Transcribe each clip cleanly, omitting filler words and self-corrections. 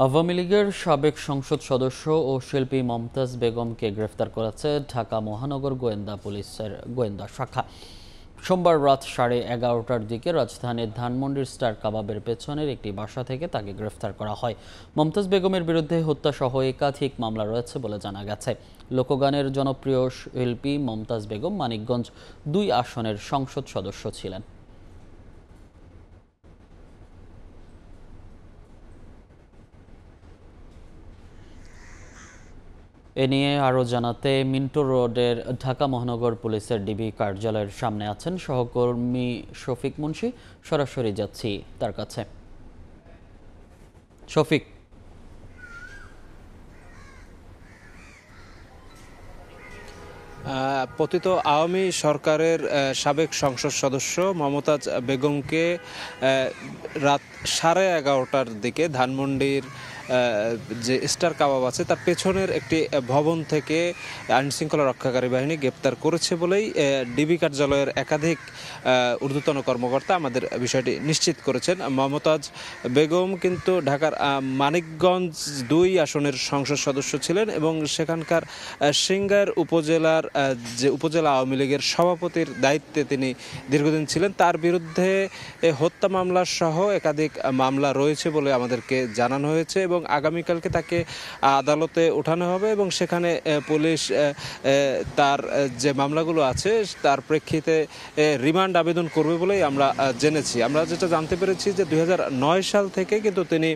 আওয়ামী লীগের সাবেক সংসদ সদস্য ও শিল্পী মমতাজ বেগমকে গ্রেফতার করেছে ঢাকা মহানগর গোয়েন্দা পুলিশের গোয়েন্দা শাখা। সোমবার রাত 11:30টার দিকে রাজধানীর ধানমন্ডির স্টার কাবাবের পেছনের একটি বাসা থেকে তাকে গ্রেফতার করা হয়। মমতাজ বেগমের বিরুদ্ধে হত্যাসহ একাধিক মামলা রয়েছে বলে জানা গেছে। লোকগানের জনপ্রিয় শিল্পী মমতাজ বেগম মানিকগঞ্জ 2 আসনের সংসদ সদস্য ছিলেন। এ নিয়ে আরও জানাতে মিন্টো রোডের ঢাকা মহানগর পুলিশের ডিবি কার্যালয়ের সামনে আছেন সহকর্মী শফিক মুন্সি। সরাসরি যাচ্ছি তার কাছে। শফিক, পতিত আওয়ামী সরকারের সাবেক সংসদ সদস্য মমতাজ বেগমকে রাত 11:30টার দিকে ধানমন্ডির যে স্টার কাবাব আছে তার পেছনের একটি ভবন থেকে আইনশৃঙ্খলা রক্ষাকারী বাহিনী গ্রেপ্তার করেছে বলেই ডিবি কার্যালয়ের একাধিক ঊর্ধ্বতন কর্মকর্তা আমাদের বিষয়টি নিশ্চিত করেছেন। মমতাজ বেগম কিন্তু ঢাকার মানিকগঞ্জ 2 আসনের সংসদ সদস্য ছিলেন এবং সেখানকার সিংগাইর উপজেলার যে উপজেলা আওয়ামী লীগের সভাপতির দায়িত্বে তিনি দীর্ঘদিন ছিলেন। তার বিরুদ্ধে হত্যা মামলা সহ একাধিক মামলা রয়েছে বলে আমাদেরকে জানানো হয়েছে এবং আগামীকালকে তাকে আদালতে ওঠানো হবে এবং সেখানে পুলিশ তার যে মামলাগুলো আছে তার প্রেক্ষিতে রিমান্ড আবেদন করবে বলেই আমরা জেনেছি। আমরা যেটা জানতে পেরেছি যে 2009 সাল থেকে কিন্তু তিনি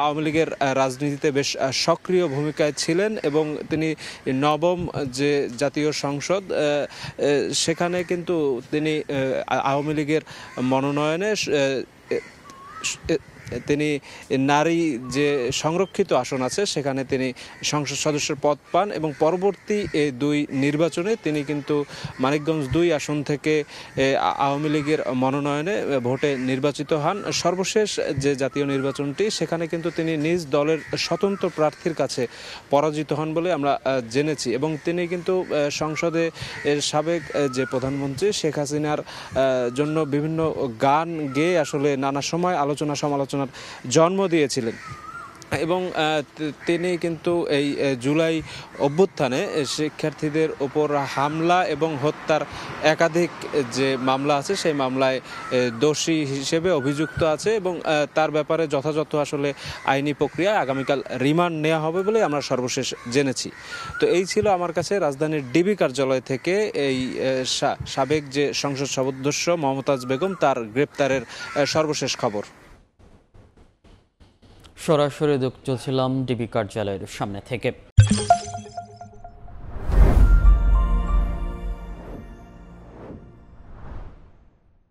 আওয়ামী লীগের রাজনীতিতে বেশ সক্রিয় ভূমিকায় ছিলেন এবং তিনি নবম যে জাতীয় সংসদ সেখানে কিন্তু তিনি আওয়ামী লীগের মনোনয়নে তিনি নারী যে সংরক্ষিত আসন আছে সেখানে তিনি সংসদ সদস্যের পদ পান এবং পরবর্তী এই 2 নির্বাচনে তিনি কিন্তু মানিকগঞ্জ 2 আসন থেকে আওয়ামী লীগের মনোনয়নে ভোটে নির্বাচিত হন। সর্বশেষ যে জাতীয় নির্বাচনটি সেখানে কিন্তু তিনি নিজ দলের স্বতন্ত্র প্রার্থীর কাছে পরাজিত হন বলে আমরা জেনেছি এবং তিনি কিন্তু সংসদে সাবেক যে প্রধানমন্ত্রী শেখ হাসিনার জন্য বিভিন্ন গান গেয়ে আসলে নানা সময় আলোচনা সমালোচনার জন্ম দিয়েছিলেন এবং তিনি কিন্তু এই জুলাই অভ্যুত্থানে শিক্ষার্থীদের ওপর হামলা এবং হত্যার একাধিক যে মামলা আছে সেই মামলায় দোষী হিসেবে অভিযুক্ত আছে এবং তার ব্যাপারে যথাযথ আসলে আইনি প্রক্রিয়ায় আগামীকাল রিমান্ড নেওয়া হবে বলে আমরা সর্বশেষ জেনেছি। তো এই ছিল আমার কাছে রাজধানীর ডিবি কার্যালয় থেকে এই সাবেক যে সংসদ সদস্য মমতাজ বেগম তার গ্রেপ্তারের সর্বশেষ খবর। সরাসরি যুক্ত ছিলাম ডিবি কার্যালয়ের সামনে থেকে।